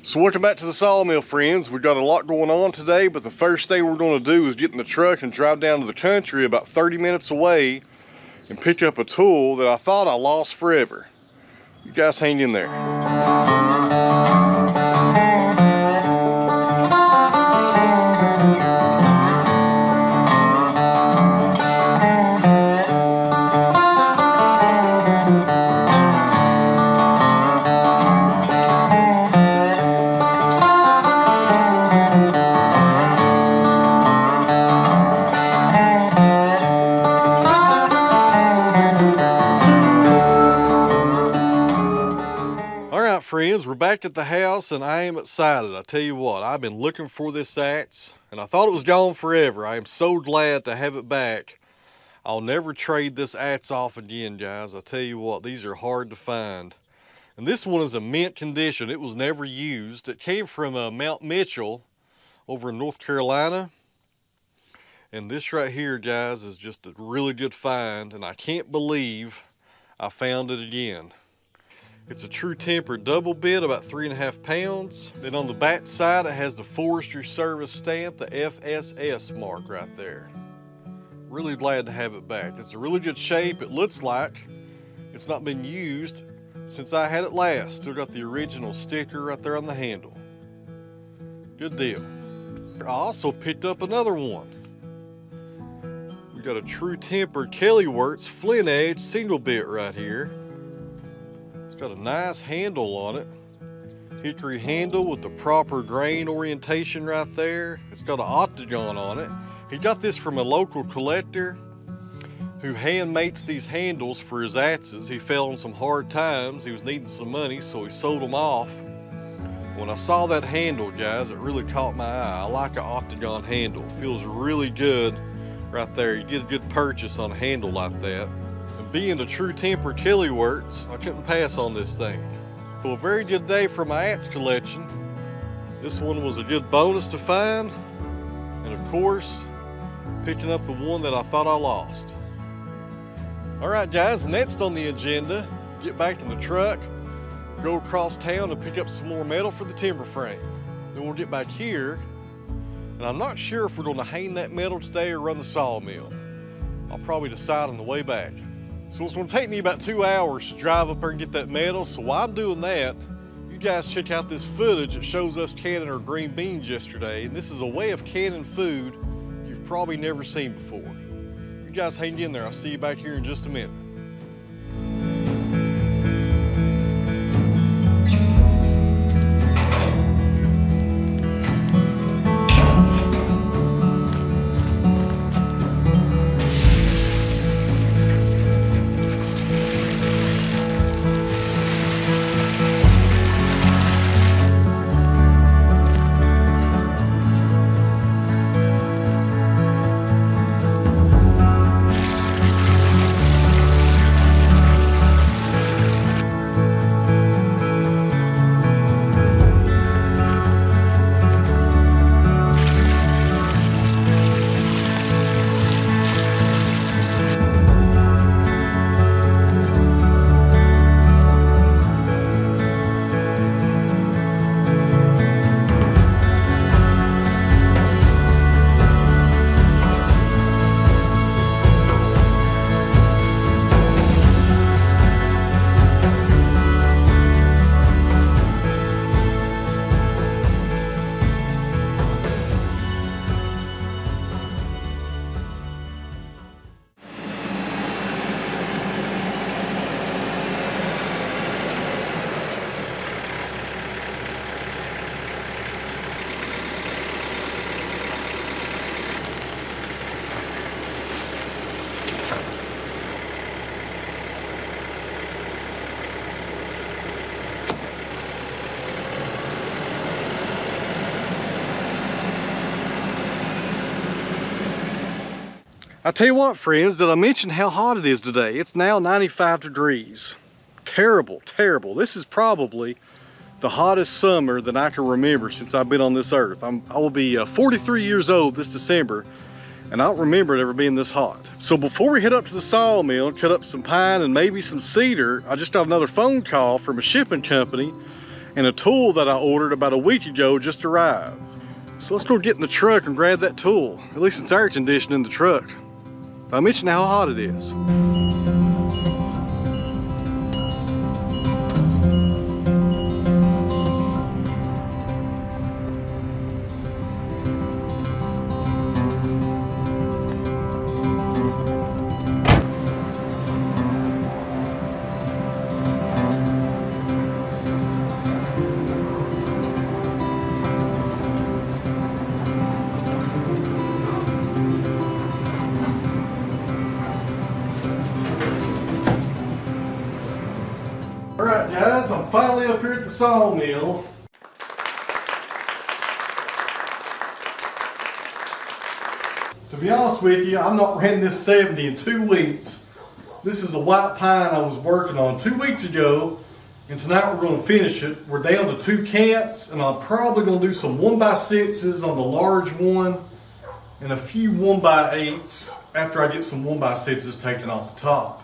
So welcome back to the Sawmill, friends. We've got a lot going on today, but the first thing we're going to do is get in the truck and drive down to the country about 30 minutes away and pick up a tool that I thought I lost forever. You guys hang in there. Friends, we're back at the house and I am excited. I tell you what, I've been looking for this axe and I thought it was gone forever. I am so glad to have it back. I'll never trade this axe off again, guys. I tell you what, these are hard to find. And this one is in mint condition. It was never used. It came from Mount Mitchell over in North Carolina. And this right here, guys, is just a really good find, and I can't believe I found it again. It's a true tempered double bit, about 3.5 pounds. Then on the back side, it has the Forestry Service stamp, the FSS mark right there. Really glad to have it back. It's a really good shape. It looks like it's not been used since I had it last. Still got the original sticker right there on the handle. Good deal. I also picked up another one. We got a true tempered Kelly Works flint edge single bit right here. Got a nice handle on it. Hickory handle with the proper grain orientation right there. It's got an octagon on it. He got this from a local collector who hand makes these handles for his axes. He fell on some hard times. He was needing some money, so he sold them off. When I saw that handle, guys, it really caught my eye. I like an octagon handle. It feels really good right there. You get a good purchase on a handle like that. Being a true tempered Kelly Works, I couldn't pass on this thing. So a very good day for my axe collection. This one was a good bonus to find, and of course, picking up the one that I thought I lost. All right, guys, next on the agenda, get back in the truck, go across town and pick up some more metal for the timber frame. Then we'll get back here, and I'm not sure if we're going to hang that metal today or run the sawmill. I'll probably decide on the way back. So it's going to take me about 2 hours to drive up there and get that metal. So while I'm doing that, you guys check out this footage that shows us canning our green beans yesterday. And this is a way of canning food you've probably never seen before. You guys hang in there. I'll see you back here in just a minute. I tell you what, friends, did I mention how hot it is today? It's now 95 degrees. Terrible, terrible. This is probably the hottest summer that I can remember since I've been on this earth. I will be 43 years old this December, and I don't remember it ever being this hot. So before we head up to the sawmill and cut up some pine and maybe some cedar, I just got another phone call from a shipping company, and a tool that I ordered about a week ago just arrived. So let's go get in the truck and grab that tool. At least it's air conditioned in the truck. I mentioned how hot it is. Alright guys, I'm finally up here at the sawmill. To be honest with you, I'm not ran this 70 in 2 weeks. This is a white pine I was working on 2 weeks ago, and tonight we're going to finish it. We're down to 2 cants, and I'm probably going to do some 1x6s on the large one, and a few 1x8s after I get some 1x6s taken off the top.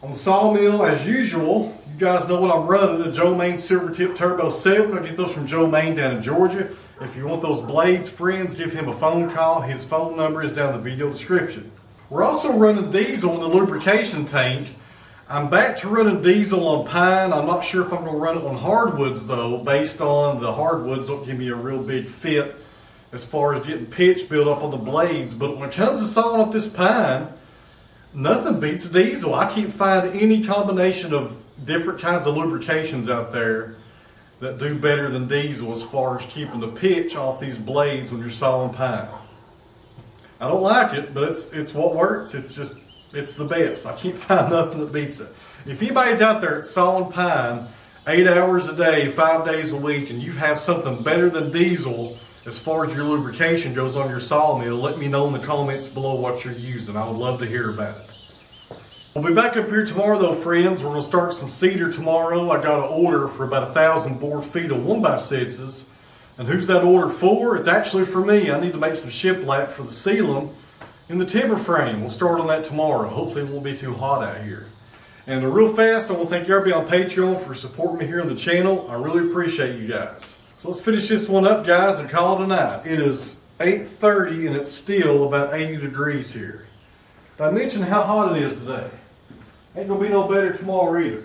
On the sawmill, as usual, you guys know what I'm running, a Joe Maine Silvertip Turbo 7. I get those from Joe Maine down in Georgia. If you want those blades, friends, give him a phone call. His phone number is down in the video description. We're also running diesel in the lubrication tank. I'm back to running diesel on pine. I'm not sure if I'm going to run it on hardwoods though, based on the hardwoods don't give me a real big fit as far as getting pitch built up on the blades. But when it comes to sawing up this pine, nothing beats diesel. I can't find any combination of different kinds of lubrications out there that do better than diesel as far as keeping the pitch off these blades when you're sawing pine. I don't like it, but it's what works. It's the best. I can't find nothing that beats it. If anybody's out there sawing pine 8 hours a day, 5 days a week, and you have something better than diesel as far as your lubrication goes on your sawmill, let me know in the comments below what you're using. I would love to hear about it. We'll be back up here tomorrow though, friends. We're going to start some cedar tomorrow. I got an order for about 1,000 board feet of 1x6s. And who's that order for? It's actually for me. I need to make some shiplap for the ceiling in the timber frame. We'll start on that tomorrow. Hopefully it won't be too hot out here. And real fast, I want to thank everybody on Patreon for supporting me here on the channel. I really appreciate you guys. So let's finish this one up, guys, and call it a night. It is 8:30 and it's still about 80 degrees here. Did I mention how hot it is today? Ain't gonna be no better tomorrow either.